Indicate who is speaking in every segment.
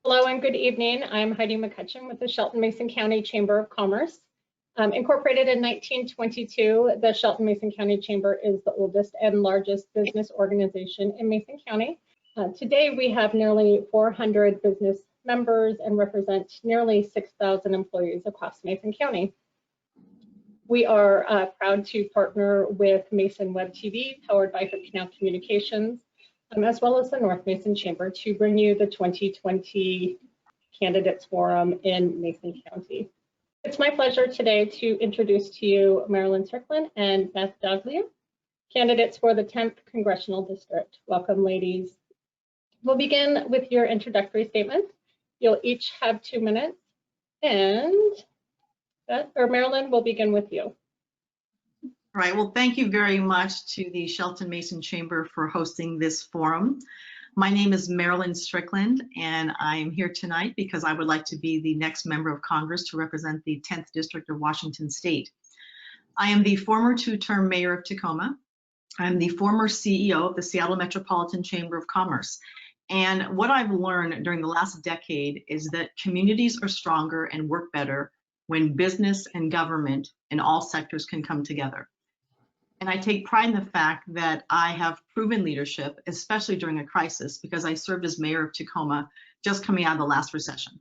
Speaker 1: Hello and good evening. I'm Heidi McCutcheon with the Shelton-Mason County Chamber of Commerce. Incorporated in 1922, the Shelton-Mason County Chamber is the oldest and largest business organization in Mason County. Today, we have nearly 400 business members and represent nearly 6,000 employees across Mason County. We are proud to partner with Mason Web TV, powered by Hood Canal Communications, as well as the North Mason Chamber, to bring you the 2020 Candidates Forum in Mason County. It's my pleasure today to introduce to you Marilyn, Strickland and Beth Doglio, candidates for the 10th Congressional District. Welcome, ladies. We'll begin with your introductory statements. You'll each have 2 minutes, and Beth, or Marilyn, we'll begin with you.
Speaker 2: All right, well, thank you very much to the Shelton-Mason Chamber for hosting this forum. My name is Marilyn Strickland, and I am here tonight because I would like to be the next member of Congress to represent the 10th District of Washington State. I am the former 2-term mayor of Tacoma. I'm the former CEO of the Seattle Metropolitan Chamber of Commerce. And what I've learned during the last decade is that communities are stronger and work better when business and government in all sectors can come together. And I take pride in the fact that I have proven leadership, especially during a crisis, because I served as mayor of Tacoma just coming out of the last recession.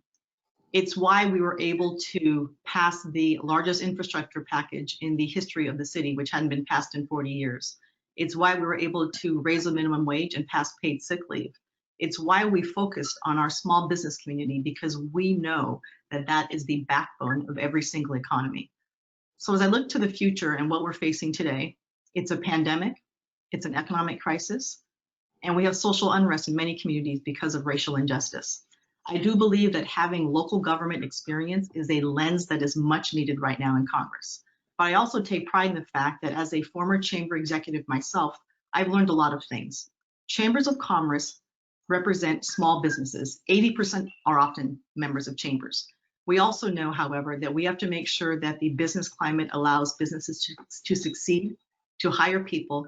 Speaker 2: It's why we were able to pass the largest infrastructure package in the history of the city, which hadn't been passed in 40 years. It's why we were able to raise the minimum wage and pass paid sick leave. It's why we focused on our small business community, because we know that that is the backbone of every single economy. So as I look to the future and what we're facing today, it's a pandemic, it's an economic crisis, and we have social unrest in many communities because of racial injustice. I do believe that having local government experience is a lens that is much needed right now in Congress. But I also take pride in the fact that as a former chamber executive myself, I've learned a lot of things. Chambers of commerce represent small businesses. 80% are often members of chambers. We also know, however, that we have to make sure that the business climate allows businesses to succeed, to hire people,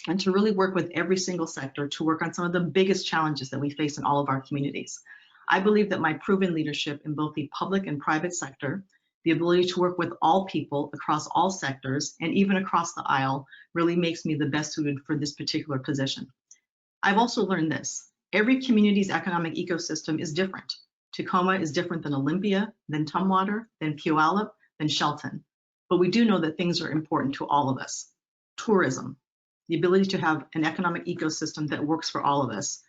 Speaker 2: and to really work with every single sector to work on some of the biggest challenges that we face in all of our communities. I believe that my proven leadership in both the public and private sector, the ability to work with all people across all sectors and even across the aisle, really makes me the best suited for this particular position. I've also learned this. Every community's economic ecosystem is different. Tacoma is different than Olympia, than Tumwater, than Puyallup, than Shelton. But we do know that things are important to all of us. Tourism, the ability to have an economic ecosystem that works for all of us.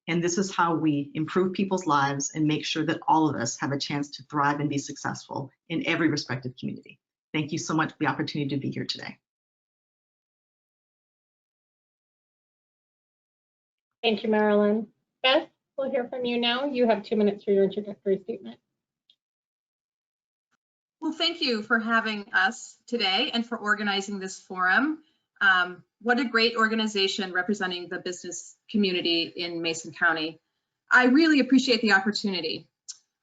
Speaker 2: And this is how we improve people's lives and make sure that all of us have a chance to thrive and be successful in every respective community. Thank you so much for the opportunity to be here today.
Speaker 1: Thank you, Marilyn. Beth, we'll hear from you now. You have 2 minutes for your introductory statement.
Speaker 3: Well, thank you for having us today and for organizing this forum. What a great organization representing the business community in Mason County. I really appreciate the opportunity.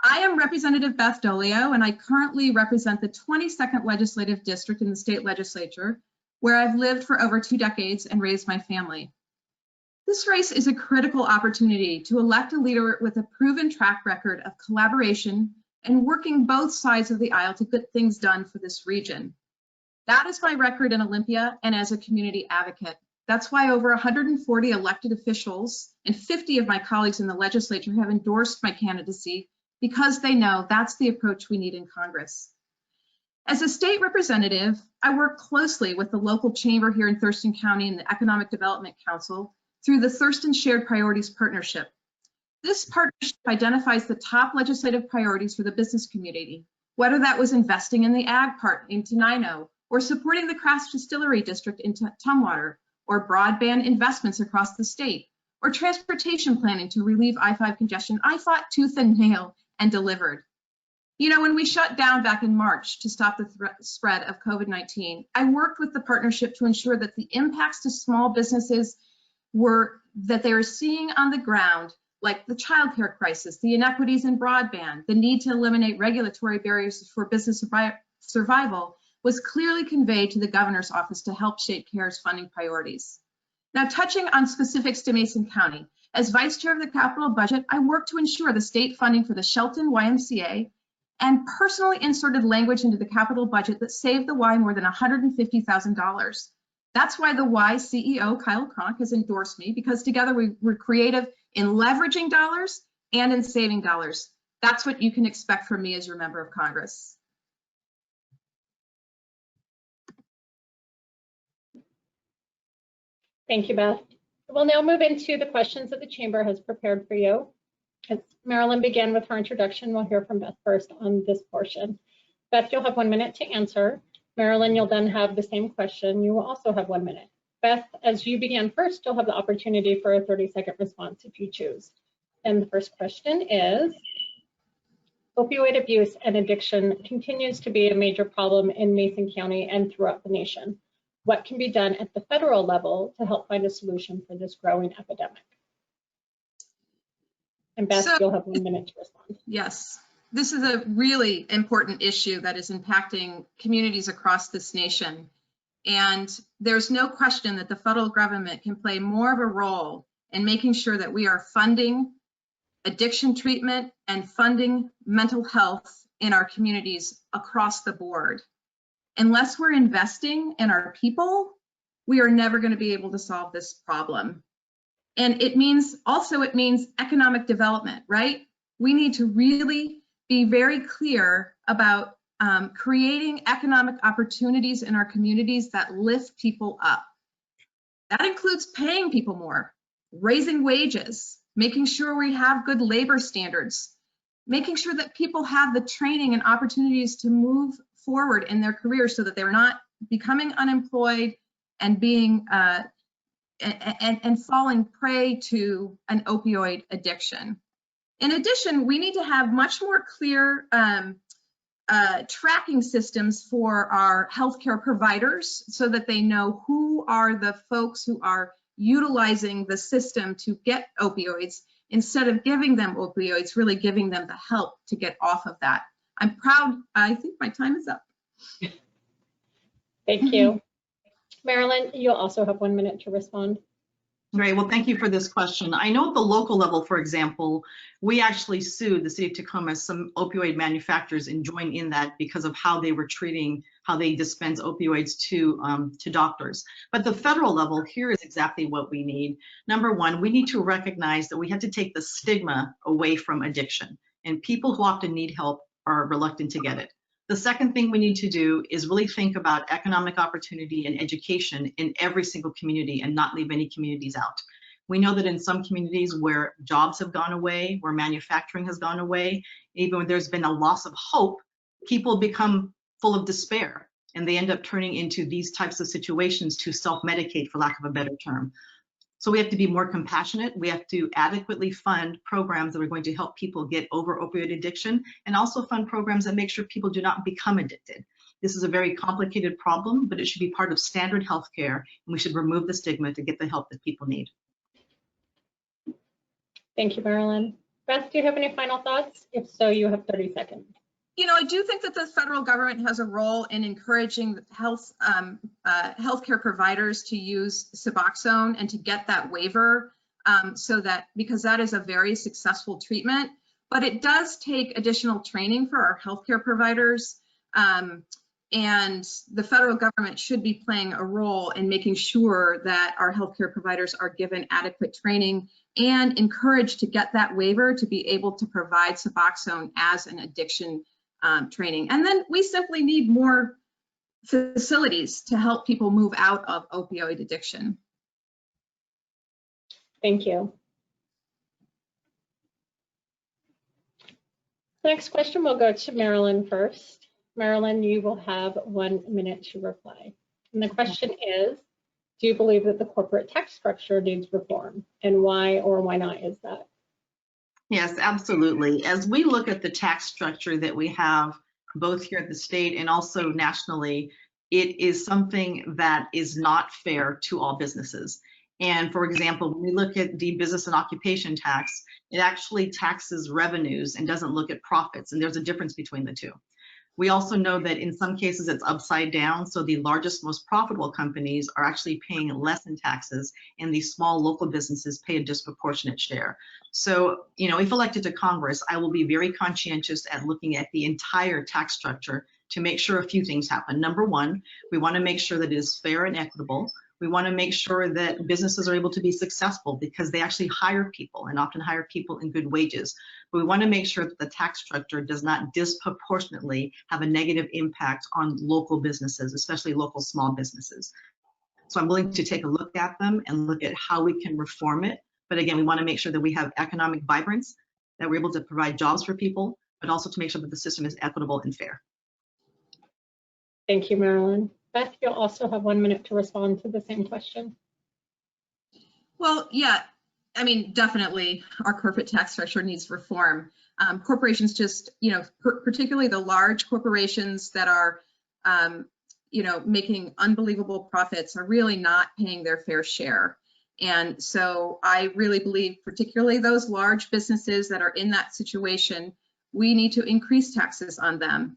Speaker 3: I am Representative Beth Doglio, and I currently represent the 22nd Legislative District in the state legislature, where I've lived for over 2 decades and raised my family. This race is a critical opportunity to elect a leader with a proven track record of collaboration and working both sides of the aisle to get things done for this region. That is my record in Olympia and as a community advocate. That's why over 140 elected officials and 50 of my colleagues in the legislature have endorsed my candidacy because they know that's the approach we need in Congress. As a state representative, I work closely with the local chamber here in Thurston County and the Economic Development Council through the Thurston Shared Priorities Partnership. This partnership identifies the top legislative priorities for the business community, whether that was investing in the ag part in Tenino, or supporting the Craft Distillery District in Tumwater, or broadband investments across the state, or transportation planning to relieve I-5 congestion. I fought tooth and nail and delivered. You know, when we shut down back in March to stop the spread of COVID-19, I worked with the partnership to ensure that the impacts to small businesses that they were seeing on the ground, like the childcare crisis, the inequities in broadband, the need to eliminate regulatory barriers for business survival, was clearly conveyed to the governor's office to help shape CARE's funding priorities. Now, touching on specifics to Mason County, As vice chair of the capital budget, I worked to ensure the state funding for the Shelton YMCA and personally inserted language into the capital budget that saved the Y more than $150,000. That's why the Y CEO, Kyle Cronk, has endorsed me, because together we're creative in leveraging dollars and in saving dollars. That's what you can expect from me as your member of Congress.
Speaker 1: Thank you, Beth. We'll now move into the questions that the Chamber has prepared for you. As Marilyn began with her introduction, we'll hear from Beth first on this portion. Beth, you'll have 1 minute to answer. Marilyn, you'll then have the same question. You will also have 1 minute. Beth, as you began first, you'll have the opportunity for a 30-second response if you choose. And the first question is, opioid abuse and addiction continues to be a major problem in Mason County and throughout the nation. What can be done at the federal level to help find a solution for this growing epidemic? And Beth, you'll have 1 minute to respond.
Speaker 3: Yes, this is a really important issue that is impacting communities across this nation. And there's no question that the federal government can play more of a role in making sure that we are funding addiction treatment and funding mental health in our communities across the board. Unless we're investing in our people, we are never going to be able to solve this problem. And it means economic development, right? We need to really be very clear about creating economic opportunities in our communities that lift people up. That includes paying people more, raising wages, making sure we have good labor standards, making sure that people have the training and opportunities to move forward in their careers so that they're not becoming unemployed and being and falling prey to an opioid addiction. In addition, we need to have much more clear tracking systems for our healthcare providers so that they know who are the folks who are utilizing the system to get opioids, instead of giving them opioids, really giving them the help to get off of that. I'm proud. I think my time is up.
Speaker 1: Thank you. Marilyn, you'll also have 1 minute to respond.
Speaker 2: Great. Well, thank you for this question. I know at the local level, for example, we actually sued the city of Tacoma, some opioid manufacturers, and joined in that because of how they were treating, how they dispense opioids to doctors. But the federal level, here is exactly what we need. Number one, we need to recognize that we have to take the stigma away from addiction, and people who often need help are reluctant to get it. The second thing we need to do is really think about economic opportunity and education in every single community and not leave any communities out. We know that in some communities where jobs have gone away, where manufacturing has gone away, even when there's been a loss of hope, people become full of despair and they end up turning into these types of situations to self-medicate, for lack of a better term. So we have to be more compassionate. We have to adequately fund programs that are going to help people get over opioid addiction, and also fund programs that make sure people do not become addicted. This is a very complicated problem, but it should be part of standard health care, and we should remove the stigma to get the help that people need.
Speaker 1: Thank you, Marilyn. Beth, do you have any final thoughts? If so, you have 30 seconds.
Speaker 3: You know, I do think that the federal government has a role in encouraging healthcare providers to use Suboxone and to get that waiver, so that, because that is a very successful treatment. But it does take additional training for our healthcare providers, and the federal government should be playing a role in making sure that our healthcare providers are given adequate training and encouraged to get that waiver to be able to provide Suboxone as an addiction training. And then we simply need more facilities to help people move out of opioid addiction.
Speaker 1: Thank you. The next question will go to Marilyn first. Marilyn, you will have 1 minute to reply. And the question is, do you believe that the corporate tax structure needs reform? And why or why not is that?
Speaker 2: Yes, absolutely. As we look at the tax structure that we have, both here at the state and also nationally, it is something that is not fair to all businesses. And for example, when we look at the business and occupation tax, it actually taxes revenues and doesn't look at profits. And there's a difference between the two. We also know that in some cases it's upside down. So the largest, most profitable companies are actually paying less in taxes, and these small local businesses pay a disproportionate share. So, if elected to Congress, I will be very conscientious at looking at the entire tax structure to make sure a few things happen. Number one, we want to make sure that it is fair and equitable. We want to make sure that businesses are able to be successful because they actually hire people and often hire people in good wages. But we want to make sure that the tax structure does not disproportionately have a negative impact on local businesses, especially local small businesses. So I'm willing to take a look at them and look at how we can reform it. But again, we want to make sure that we have economic vibrance, that we're able to provide jobs for people, but also to make sure that the system is equitable and fair.
Speaker 1: Thank you, Marilyn. Beth, you'll also have 1 minute to respond to the same question.
Speaker 3: Well, yeah, I mean, definitely our corporate tax structure needs reform. Corporations just, particularly the large corporations that are, making unbelievable profits are really not paying their fair share. And so I really believe, particularly those large businesses that are in that situation, we need to increase taxes on them.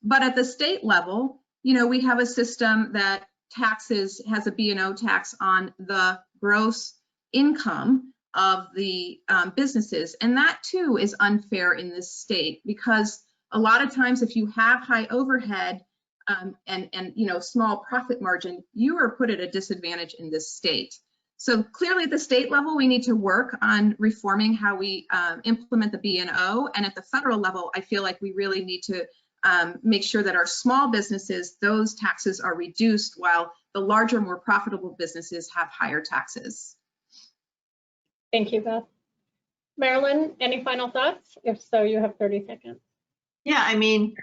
Speaker 3: But at the state level, we have a system that has a B&O tax on the gross income of the businesses. And that too is unfair in this state, because a lot of times if you have high overhead and small profit margin, you are put at a disadvantage in this state. So clearly at the state level, we need to work on reforming how we implement the B&O. And at the federal level, I feel like we really need to make sure that our small businesses, those taxes are reduced, while the larger, more profitable businesses have higher taxes.
Speaker 1: Thank you, Beth. Marilyn, any final thoughts? If so, you have 30 seconds.
Speaker 2: Yeah, I mean,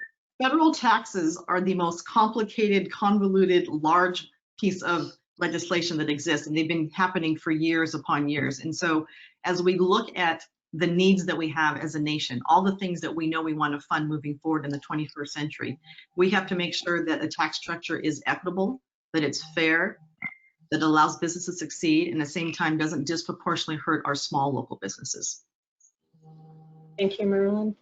Speaker 2: federal taxes are the most complicated, convoluted, large piece of legislation that exists, and they've been happening for years upon years. And so as we look at the needs that we have as a nation, all the things that we know we want to fund moving forward in the 21st century, we have to make sure that the tax structure is equitable, that it's fair, that allows businesses to succeed, and at the same time doesn't disproportionately hurt our small local businesses.
Speaker 1: Thank you, Marilyn.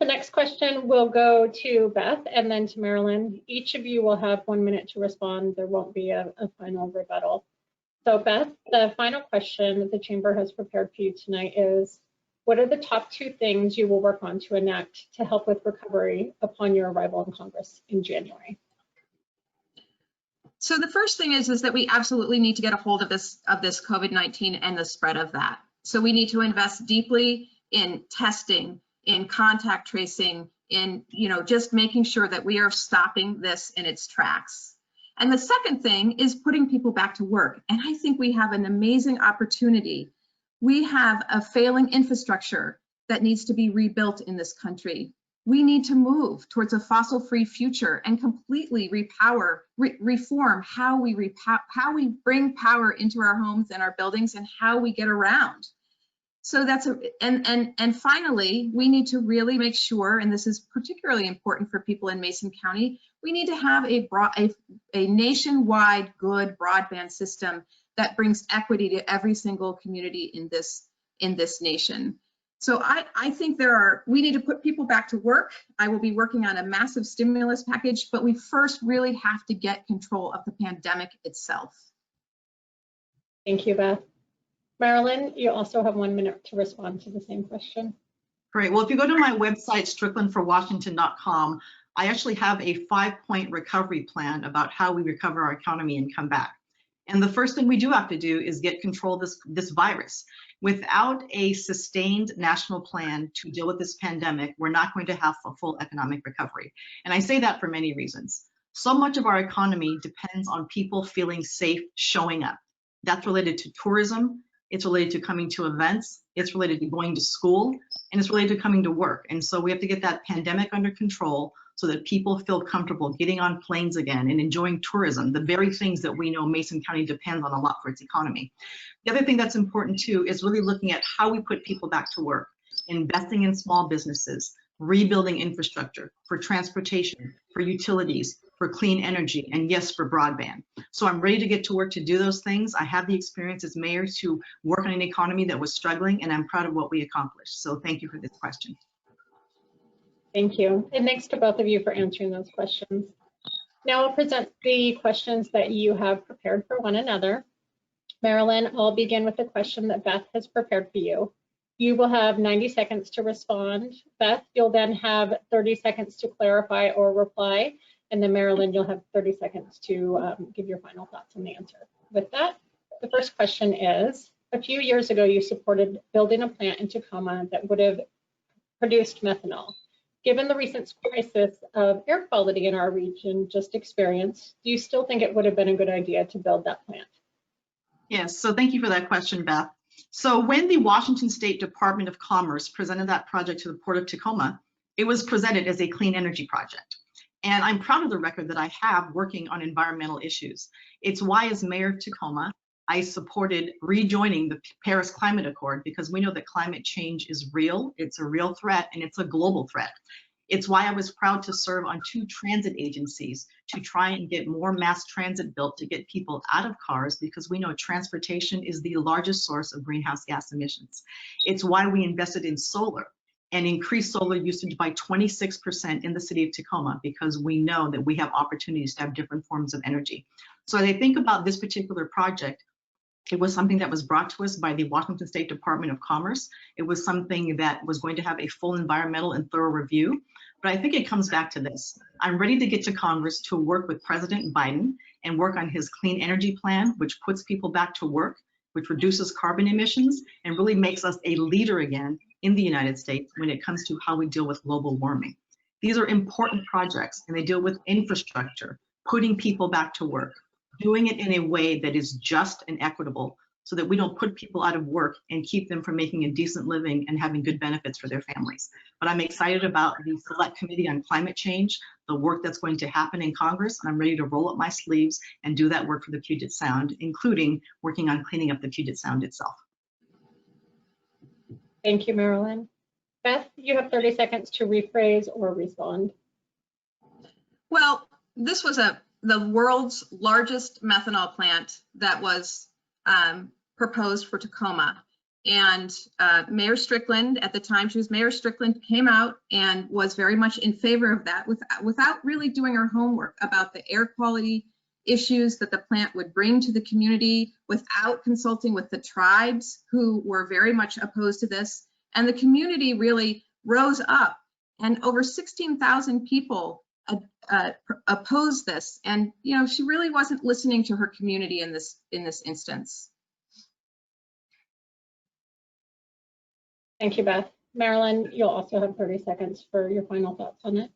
Speaker 1: The next question will go to Beth and then to Marilyn. Each of you will have 1 minute to respond. There won't be a final rebuttal. So Beth, the final question the Chamber has prepared for you tonight is, what are the top 2 things you will work on to enact to help with recovery upon your arrival in Congress in January?
Speaker 3: So the first thing is that we absolutely need to get a hold of this COVID-19 and the spread of that. So we need to invest deeply in testing, in contact tracing, in just making sure that we are stopping this in its tracks. And the second thing is putting people back to work. And I think we have an amazing opportunity. We have a failing infrastructure that needs to be rebuilt in this country. We need to move towards a fossil-free future and completely reform how we bring power into our homes and our buildings and how we get around. So and finally, we need to really make sure, and this is particularly important for people in Mason County, we need to have a nationwide good broadband system that brings equity to every single community in this nation. So I think we need to put people back to work. I will be working on a massive stimulus package, but we first really have to get control of the pandemic itself.
Speaker 1: Thank you, Beth. Marilyn, you also have 1 minute to respond to the same question.
Speaker 2: Great. Well, if you go to my website, stricklandforwashington.com, I actually have a 5-point recovery plan about how we recover our economy and come back. And the first thing we do have to do is get control of this virus. Without a sustained national plan to deal with this pandemic, we're not going to have a full economic recovery. And I say that for many reasons. So much of our economy depends on people feeling safe showing up. That's related to tourism. It's related to coming to events, it's related to going to school, and it's related to coming to work. And so we have to get that pandemic under control so that people feel comfortable getting on planes again and enjoying tourism, the very things that we know Mason County depends on a lot for its economy. The other thing that's important too is really looking at how we put people back to work, investing in small businesses, rebuilding infrastructure for transportation, for utilities, for clean energy, and yes, for broadband. So I'm ready to get to work to do those things. I have the experience as mayor to work on an economy that was struggling, and I'm proud of what we accomplished. So thank you for this question.
Speaker 1: Thank you. And thanks to both of you for answering those questions. Now I'll present the questions that you have prepared for one another. Marilyn, I'll begin with the question that Beth has prepared for you. You will have 90 seconds to respond. Beth, you'll then have 30 seconds to clarify or reply. And then Marilyn, you'll have 30 seconds to give your final thoughts on the answer. With that, the first question is, a few years ago, you supported building a plant in Tacoma that would have produced methanol. Given the recent crisis of air quality in our region just experienced, do you still think it would have been a good idea to build that plant?
Speaker 2: Yes, so thank you for that question, Beth. So when the Washington State Department of Commerce presented that project to the Port of Tacoma, it was presented as a clean energy project. And I'm proud of the record that I have working on environmental issues. It's why, as mayor of Tacoma, I supported rejoining the Paris Climate Accord, because we know that climate change is real, it's a real threat, and it's a global threat. It's why I was proud to serve on 2 transit agencies to try and get more mass transit built to get people out of cars, because we know transportation is the largest source of greenhouse gas emissions. It's why we invested in solar and increased solar usage by 26% in the city of Tacoma, because we know that we have opportunities to have different forms of energy. So as I think about this particular project, it was something that was brought to us by the Washington State Department of Commerce. It was something that was going to have a full environmental and thorough review. But I think it comes back to this. I'm ready to get to Congress to work with President Biden and work on his clean energy plan, which puts people back to work, which reduces carbon emissions, and really makes us a leader again in the United States when it comes to how we deal with global warming. These are important projects, and they deal with infrastructure, putting people back to work, doing it in a way that is just and equitable, so that we don't put people out of work and keep them from making a decent living and having good benefits for their families. But I'm excited about the Select Committee on Climate Change, the work that's going to happen in Congress, and I'm ready to roll up my sleeves and do that work for the Puget Sound, including working on cleaning up the Puget Sound itself.
Speaker 1: Thank you, Marilyn. Beth, you have 30 seconds to rephrase or respond.
Speaker 3: Well, this was the world's largest methanol plant that was proposed for Tacoma. And Mayor Strickland, at the time she was Mayor Strickland, came out and was very much in favor of that without really doing her homework about the air quality issues that the plant would bring to the community, without consulting with the tribes who were very much opposed to this. And the community really rose up, and over 16,000 people opposed this. And you know, she really wasn't listening to her community in this instance.
Speaker 1: Thank you, Beth. Marilyn, you'll also have 30 seconds for your final thoughts on it.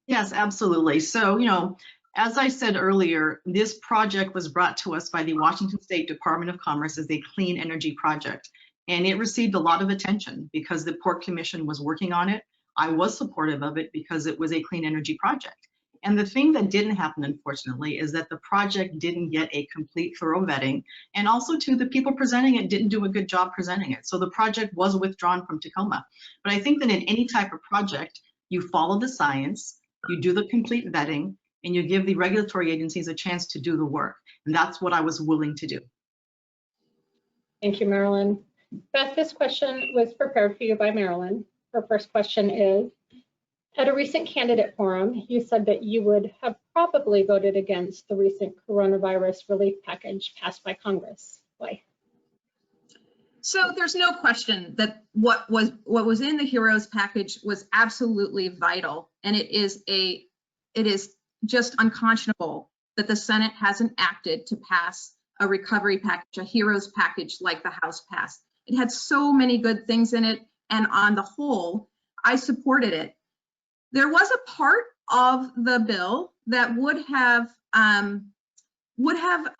Speaker 2: Yes, absolutely. So, you know, as I said earlier, this project was brought to us by the Washington State Department of Commerce as a clean energy project. And it received a lot of attention because the Port Commission was working on it. I was supportive of it because it was a clean energy project. And the thing that didn't happen, unfortunately, is that the project didn't get a complete thorough vetting. And also, too, the people presenting it didn't do a good job presenting it. So the project was withdrawn from Tacoma. But I think that in any type of project, you follow the science, you do the complete vetting, and you give the regulatory agencies a chance to do the work. And that's what I was willing to do.
Speaker 1: Thank you, Marilyn. Beth, this question was prepared for you by Marilyn. Her first question is, at a recent candidate forum, you said that you would have probably voted against the recent coronavirus relief package passed by Congress. Why?
Speaker 3: So there's no question that what was in the HEROES package was absolutely vital, and it is just unconscionable that the Senate hasn't acted to pass a recovery package, a HEROES package like the House passed. It had so many good things in it, and on the whole, I supported it. There was a part of the bill that would have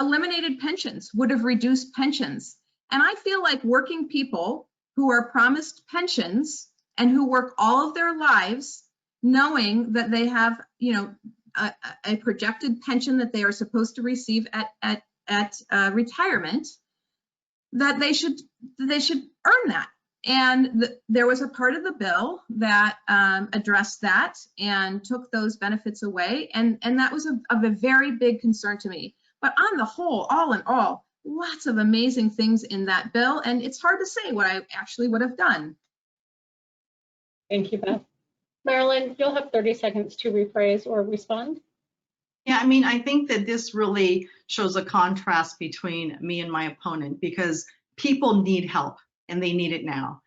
Speaker 3: eliminated pensions, would have reduced pensions. And I feel like working people who are promised pensions and who work all of their lives knowing that they have, you know, a projected pension that they are supposed to receive at retirement, that they should earn that. And there was a part of the bill that addressed that and took those benefits away. And that was of a very big concern to me. But on the whole, all in all, lots of amazing things in that bill. And it's hard to say what I actually would have done.
Speaker 1: Thank you, Beth. Marilyn, you'll have 30 seconds to rephrase or respond.
Speaker 2: Yeah, I mean, I think that this really shows a contrast between me and my opponent because people need help and they need it now.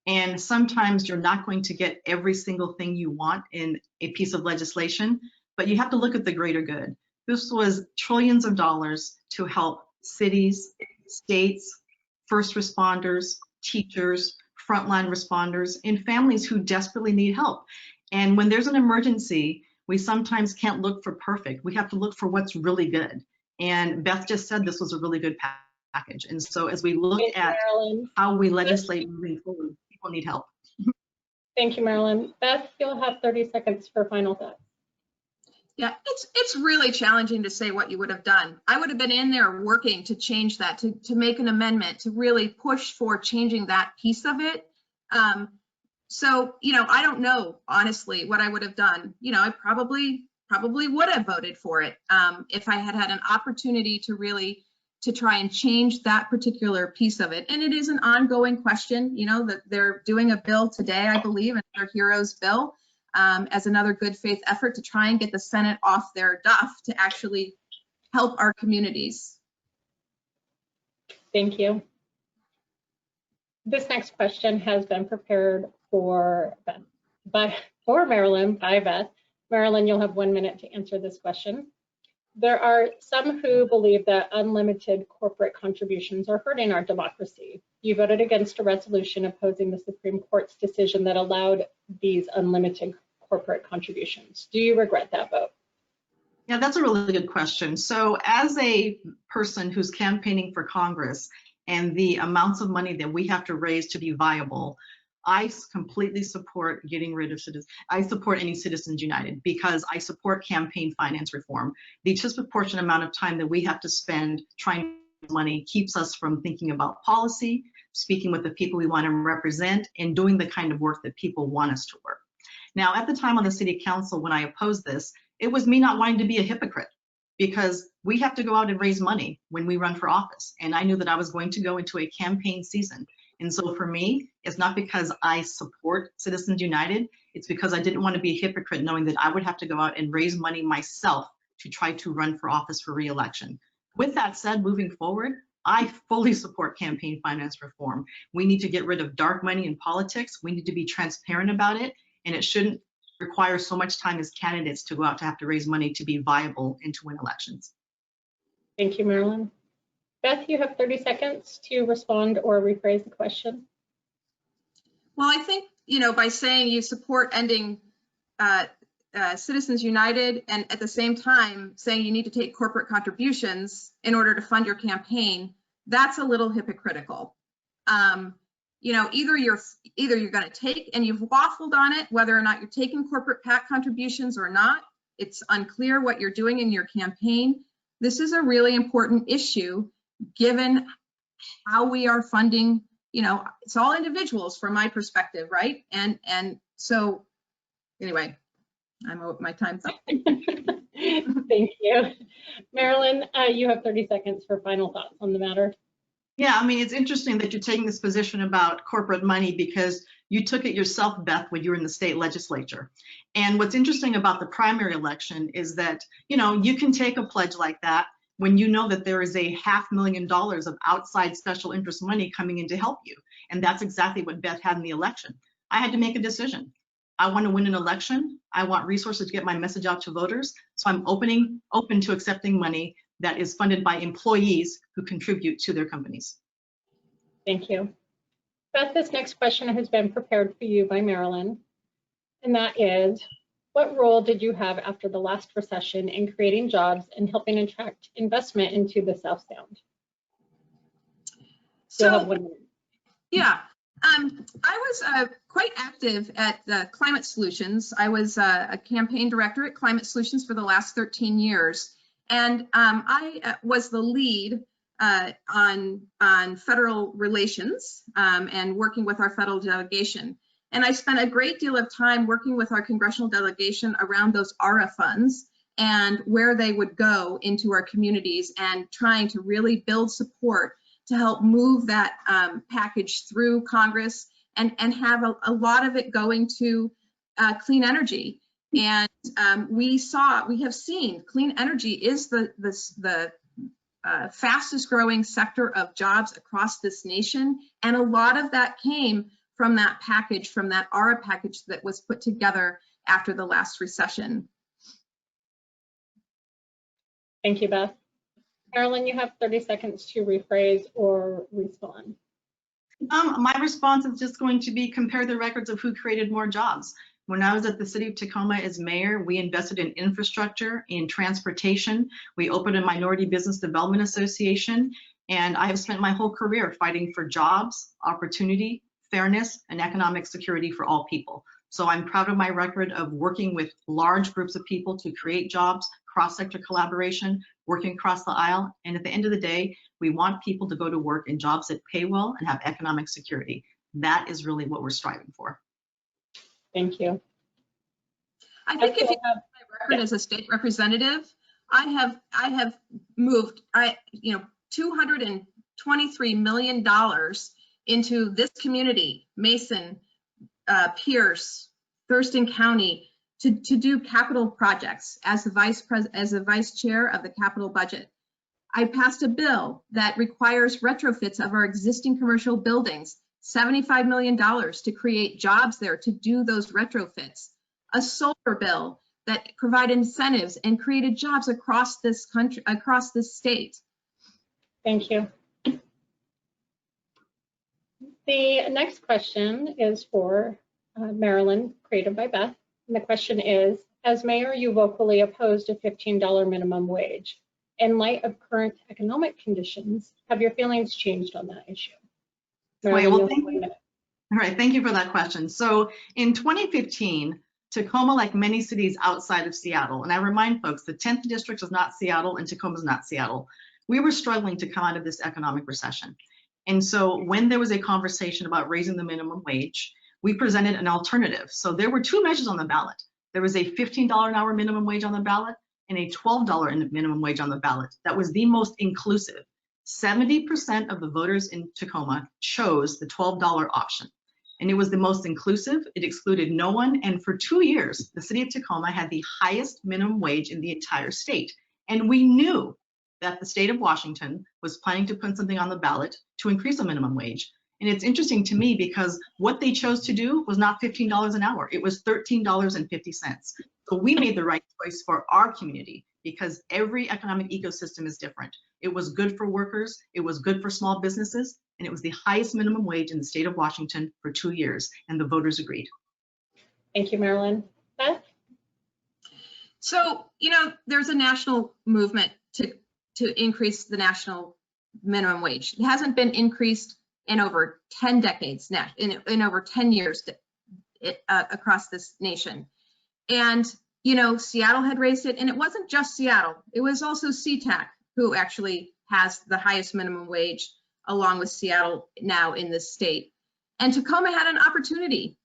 Speaker 2: And sometimes you're not going to get every single thing you want in a piece of legislation, but you have to look at the greater good. This was trillions of dollars to help cities, states, first responders, teachers, frontline responders, and families who desperately need help. And when there's an emergency, we sometimes can't look for perfect. We have to look for what's really good. And Beth just said this was a really good package. And so as we look at
Speaker 1: Marilyn.
Speaker 2: how we legislate moving forward, people need help.
Speaker 1: Thank you, Marilyn. Beth, you'll have 30 seconds for final thoughts.
Speaker 3: Yeah, it's really challenging to say what you would have done. I would have been in there working to change that, to make an amendment, to really push for changing that piece of it. So, you know, I don't know, honestly, what I would have done. You know, I probably would have voted for it if I had had an opportunity to really to try and change that particular piece of it. And it is an ongoing question, you know, that they're doing a bill today, I believe, another HEROES bill, as another good faith effort to try and get the Senate off their duff to actually help our communities.
Speaker 1: Thank you. This next question has been prepared for Marilyn by Beth. Marilyn, you'll have 1 minute to answer this question. There are some who believe that unlimited corporate contributions are hurting our democracy. You voted against a resolution opposing the Supreme Court's decision that allowed these unlimited corporate contributions. Do you regret that vote?
Speaker 2: Yeah, that's a really good question. So as a person who's campaigning for Congress and the amounts of money that we have to raise to be viable, I completely support getting rid of citizens. I support any Citizens United because I support campaign finance reform. The disproportionate amount of time that we have to spend trying to raise money keeps us from thinking about policy, speaking with the people we want to represent, and doing the kind of work that people want us to work. Now, at the time on the City Council when I opposed this, it was me not wanting to be a hypocrite because we have to go out and raise money when we run for office. And I knew that I was going to go into a campaign season. And so for me, it's not because I support Citizens United, it's because I didn't want to be a hypocrite knowing that I would have to go out and raise money myself to try to run for office for re-election. With that said, moving forward, I fully support campaign finance reform. We need to get rid of dark money in politics. We need to be transparent about it, and it shouldn't require so much time as candidates to go out to have to raise money to be viable and to win elections.
Speaker 1: Thank you, Marilyn. Beth, you have 30 seconds to respond or rephrase the question.
Speaker 3: Well, I think, you know, by saying you support ending Citizens United and at the same time saying you need to take corporate contributions in order to fund your campaign, that's a little hypocritical. You know, either you're going to take, and you've waffled on it, whether or not you're taking corporate PAC contributions or not. It's unclear what you're doing in your campaign. This is a really important issue given how we are funding, you know, it's all individuals from my perspective, right? And so anyway, my time's up.
Speaker 1: Thank you. Marilyn, you have 30 seconds for final thoughts on the matter.
Speaker 2: Yeah, I mean, it's interesting that you're taking this position about corporate money because you took it yourself, Beth, when you were in the state legislature. And what's interesting about the primary election is that, you know, you can take a pledge like that when you know that there is a $500,000 of outside special interest money coming in to help you. And that's exactly what Beth had in the election. I had to make a decision. I want to win an election. I want resources to get my message out to voters. So I'm open to accepting money that is funded by employees who contribute to their companies.
Speaker 1: Thank you. Beth, this next question has been prepared for you by Marilyn, and that is, what role did you have after the last recession in creating jobs and helping attract investment into the South Sound?
Speaker 3: So, yeah, I was quite active at Climate Solutions. I was a campaign director at Climate Solutions for the last 13 years. And I was the lead on federal relations and working with our federal delegation. And I spent a great deal of time working with our congressional delegation around those ARA funds and where they would go into our communities and trying to really build support to help move that package through Congress and have a lot of it going to clean energy. And we have seen clean energy is the fastest growing sector of jobs across this nation. And a lot of that came from that package, from that ARA package that was put together after the last recession.
Speaker 1: Thank you, Beth. Marilyn, you have 30 seconds to rephrase or respond.
Speaker 2: My response is just going to be compare the records of who created more jobs. When I was at the city of Tacoma as mayor, we invested in infrastructure, in transportation. We opened a minority business development association, and I have spent my whole career fighting for jobs, opportunity, fairness, and economic security for all people. So I'm proud of my record of working with large groups of people to create jobs, cross-sector collaboration, working across the aisle. And at the end of the day, we want people to go to work in jobs that pay well and have economic security. That is really what we're striving for.
Speaker 1: Thank you.
Speaker 3: I think if you have my record as a state representative, I have moved $223 million into this community, Mason, Pierce, Thurston County, to do capital projects as the vice chair of the capital budget. I passed a bill that requires retrofits of our existing commercial buildings, $75 million to create jobs there to do those retrofits. A solar bill that provided incentives and created jobs across this country, across this state.
Speaker 1: Thank you. The next question is for Marilyn, created by Beth. And the question is, as mayor, you vocally opposed a $15 minimum wage. In light of current economic conditions, have your feelings changed on that issue? Marilyn,
Speaker 2: Well, thank you. All right, thank you for that question. So in 2015, Tacoma, like many cities outside of Seattle, and I remind folks, the 10th district is not Seattle and Tacoma is not Seattle. We were struggling to come out of this economic recession. And so when there was a conversation about raising the minimum wage, we presented an alternative. So there were two measures on the ballot. There was a $15 an hour minimum wage on the ballot and a $12 minimum wage on the ballot. That was the most inclusive. 70% of the voters in Tacoma chose the $12 option. And it was the most inclusive. It excluded no one. And for 2 years, the city of Tacoma had the highest minimum wage in the entire state. And we knew that the state of Washington was planning to put something on the ballot to increase the minimum wage. And it's interesting to me because what they chose to do was not $15 an hour. It was $13.50. So we made the right choice for our community because every economic ecosystem is different. It was good for workers, it was good for small businesses, and it was the highest minimum wage in the state of Washington for 2 years, and the voters agreed.
Speaker 1: Thank you, Marilyn. Beth?
Speaker 3: So, there's a national movement to increase the national minimum wage. It hasn't been increased in over 10 decades now, in over 10 years across this nation. And, Seattle had raised it, and it wasn't just Seattle. It was also SeaTac, who actually has the highest minimum wage along with Seattle now in this state. And Tacoma had an opportunity,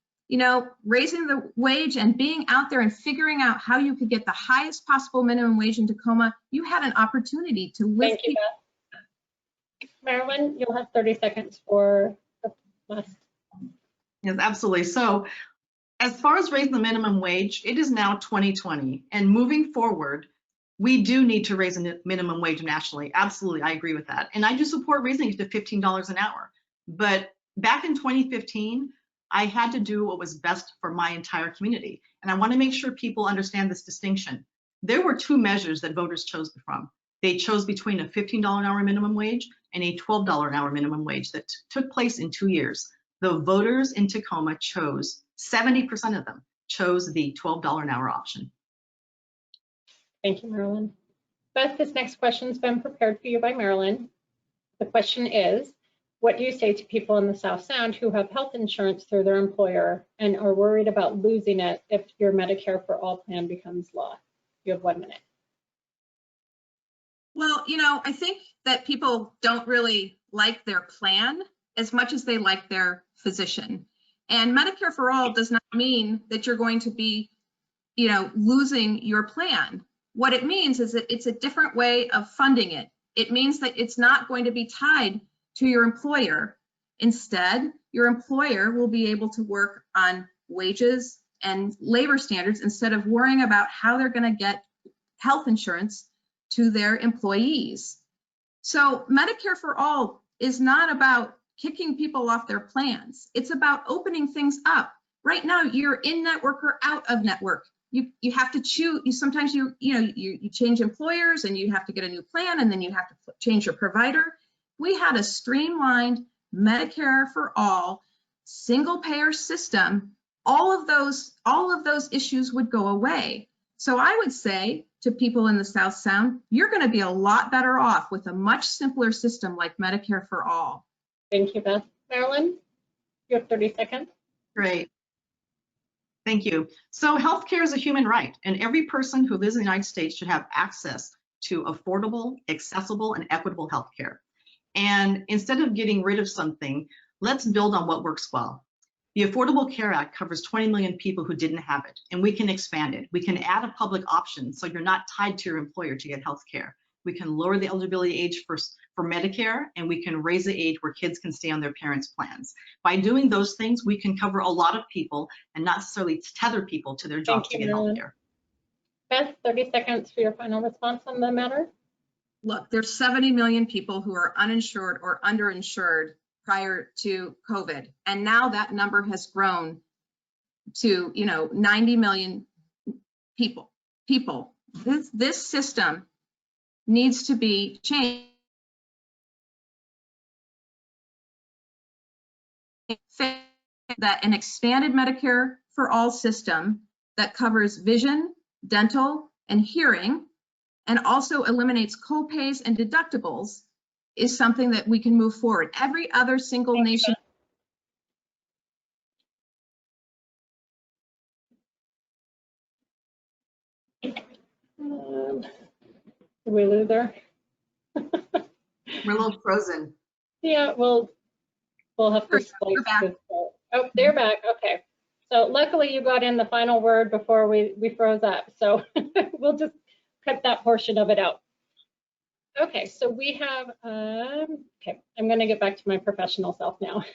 Speaker 3: raising the wage and being out there and figuring out how you could get the highest possible minimum wage in Tacoma. You had an opportunity to lift.
Speaker 1: Thank you, Beth. Marilyn, you'll have 30 seconds for the last.
Speaker 2: Yes, absolutely. So as far as raising the minimum wage, it is now 2020. And moving forward, we do need to raise the minimum wage nationally. Absolutely, I agree with that. And I do support raising it to $15 an hour. But back in 2015, I had to do what was best for my entire community. And I want to make sure people understand this distinction. There were two measures that voters chose from. They chose between a $15 an hour minimum wage and a $12 an hour minimum wage that took place in 2 years. The voters in Tacoma chose, 70% of them chose the $12 an hour option.
Speaker 1: Thank you, Marilyn. Beth, this next question has been prepared for you by Marilyn. The question is, what do you say to people in the South Sound who have health insurance through their employer and are worried about losing it if your Medicare for All plan becomes law? You have 1 minute.
Speaker 3: Well, I think that people don't really like their plan as much as they like their physician. And Medicare for All does not mean that you're going to be, losing your plan. What it means is that it's a different way of funding it. It means that it's not going to be tied to your employer. Instead, your employer will be able to work on wages, and labor standards instead of worrying about how they're going to get health insurance to their employees. So Medicare for All is not about kicking people off their plans. It's about opening things up. Right now, you're in network or out of network. You have to choose. Sometimes you change employers and you have to get a new plan, and then you have to change your provider. We had a streamlined Medicare for All single payer system. All of those issues would go away. So I would say to people in the South Sound, you're going to be a lot better off with a much simpler system like Medicare for All.
Speaker 1: Thank you, Beth. Marilyn, you have 30 seconds.
Speaker 2: Great. Thank you. So healthcare is a human right, and every person who lives in the United States should have access to affordable, accessible, and equitable healthcare. And instead of getting rid of something, let's build on what works well. The Affordable Care Act covers 20 million people who didn't have it, and we can expand it. We can add a public option so you're not tied to your employer to get healthcare. We can lower the eligibility age for Medicare, and we can raise the age where kids can stay on their parents' plans. By doing those things, we can cover a lot of people and not necessarily tether people to their jobs to get healthcare.
Speaker 1: Beth, 30 seconds for your final response on the matter.
Speaker 3: Look, there's 70 million people who are uninsured or underinsured prior to COVID. And now that number has grown to, 90 million people. This system needs to be changed. That an expanded Medicare for All system that covers vision, dental, and hearing, and also eliminates co-pays and deductibles is something that we can move forward. Every other single nation.
Speaker 1: Did we lose her?
Speaker 2: We're a little frozen.
Speaker 1: Yeah, we'll have to splice this. Oh, they're back. Okay. So luckily you got in the final word before we froze up. So we'll just cut that portion of it out. Okay, so we have, okay, I'm going to get back to my professional self now.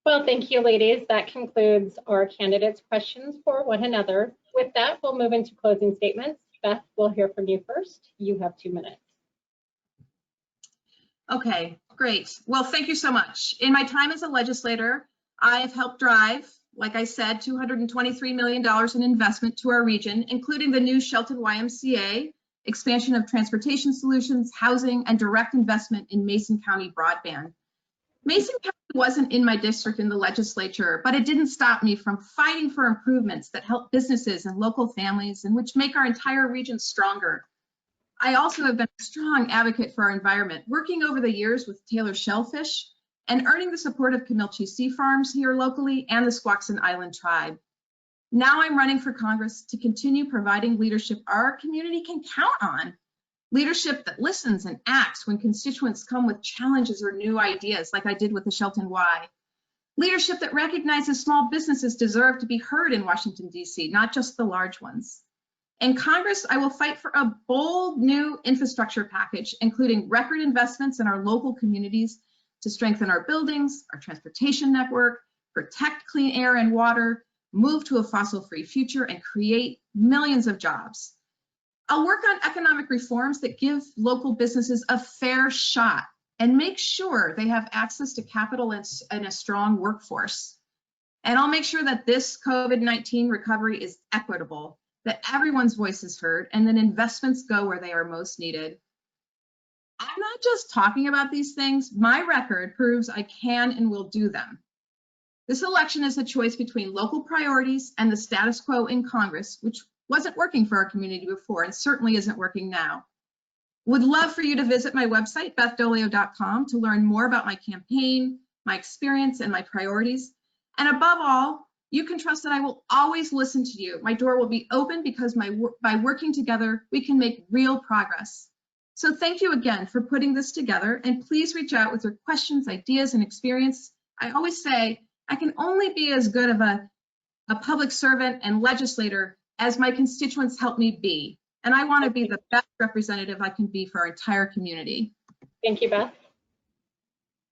Speaker 1: Well, thank you, ladies. That concludes our candidates' questions for one another. With that, we'll move into closing statements. Beth, we'll hear from you first. You have 2 minutes.
Speaker 3: Okay, great. Well, thank you so much. In my time as a legislator, I have helped drive, like I said, $223 million in investment to our region, including the new Shelton YMCA, expansion of transportation solutions, housing, and direct investment in Mason County broadband. Mason County wasn't in my district in the legislature, but it didn't stop me from fighting for improvements that help businesses and local families and which make our entire region stronger. I also have been a strong advocate for our environment, working over the years with Taylor Shellfish and earning the support of Camilchi Sea Farms here locally and the Squaxin Island tribe. Now I'm running for Congress to continue providing leadership our community can count on. Leadership that listens and acts when constituents come with challenges or new ideas, like I did with the Shelton Y. Leadership that recognizes small businesses deserve to be heard in Washington, D.C., not just the large ones. In Congress, I will fight for a bold new infrastructure package, including record investments in our local communities to strengthen our buildings, our transportation network, protect clean air and water, move to a fossil-free future, and create millions of jobs. I'll work on economic reforms that give local businesses a fair shot and make sure they have access to capital and a strong workforce. And I'll make sure that this COVID-19 recovery is equitable, that everyone's voice is heard, and that investments go where they are most needed. I'm not just talking about these things. My record proves I can and will do them. This election is a choice between local priorities and the status quo in Congress, which wasn't working for our community before and certainly isn't working now. Would love for you to visit my website, bethdoglio.com, to learn more about my campaign, my experience, and my priorities. And above all, you can trust that I will always listen to you. My door will be open because by working together, we can make real progress. So thank you again for putting this together, and please reach out with your questions, ideas, and experience. I always say I can only be as good of a public servant and legislator as my constituents help me be. And I want to be the best representative I can be for our entire community.
Speaker 1: Thank you, Beth.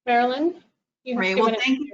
Speaker 1: Marilyn, you have 2 minutes.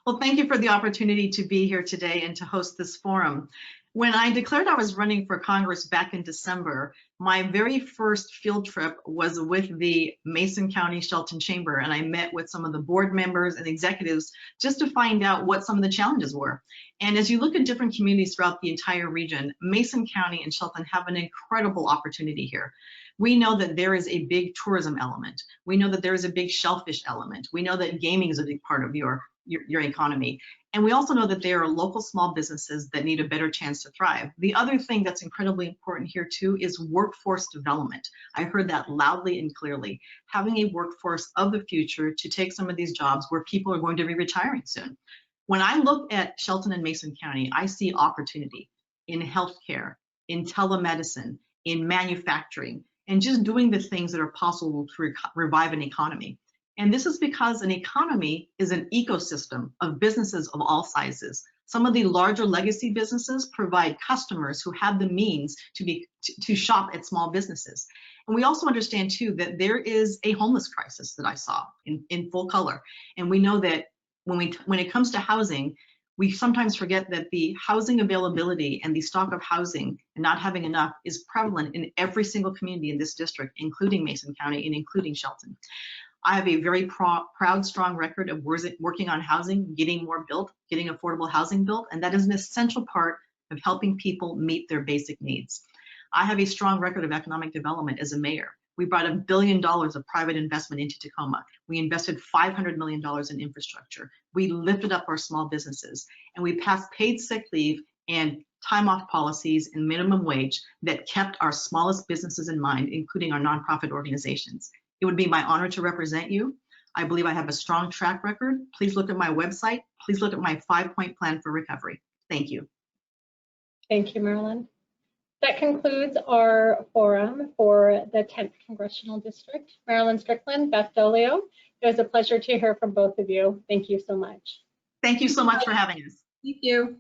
Speaker 2: Well, thank you for the opportunity to be here today and to host this forum. When I declared I was running for Congress back in December, my very first field trip was with the Mason County Shelton Chamber, and I met with some of the board members and executives just to find out what some of the challenges were. And as you look at different communities throughout the entire region, Mason County and Shelton have an incredible opportunity here. We know that there is a big tourism element. We know that there is a big shellfish element. We know that gaming is a big part of your economy. And we also know that there are local small businesses that need a better chance to thrive. The other thing that's incredibly important here too is workforce development. I heard that loudly and clearly. Having a workforce of the future to take some of these jobs where people are going to be retiring soon. When I look at Shelton and Mason County, I see opportunity in healthcare, in telemedicine, in manufacturing, and just doing the things that are possible to revive an economy. And this is because an economy is an ecosystem of businesses of all sizes. Some of the larger legacy businesses provide customers who have the means to shop at small businesses. And we also understand too that there is a homeless crisis that I saw in full color. And we know that when it comes to housing, we sometimes forget that the housing availability and the stock of housing and not having enough is prevalent in every single community in this district, including Mason County and including Shelton. I have a very proud, strong record of working on housing, getting more built, getting affordable housing built, and that is an essential part of helping people meet their basic needs. I have a strong record of economic development as a mayor. We brought $1 billion of private investment into Tacoma. We invested $500 million in infrastructure. We lifted up our small businesses, and we passed paid sick leave and time off policies and minimum wage that kept our smallest businesses in mind, including our nonprofit organizations. It would be my honor to represent you. I believe I have a strong track record. Please look at my website. Please look at my 5-point plan for recovery. Thank you.
Speaker 1: Thank you, Marilyn. That concludes our forum for the 10th Congressional District. Marilyn Strickland, Beth Doglio, it was a pleasure to hear from both of you. Thank you so much.
Speaker 2: Thank you so much for having us.
Speaker 3: Thank you.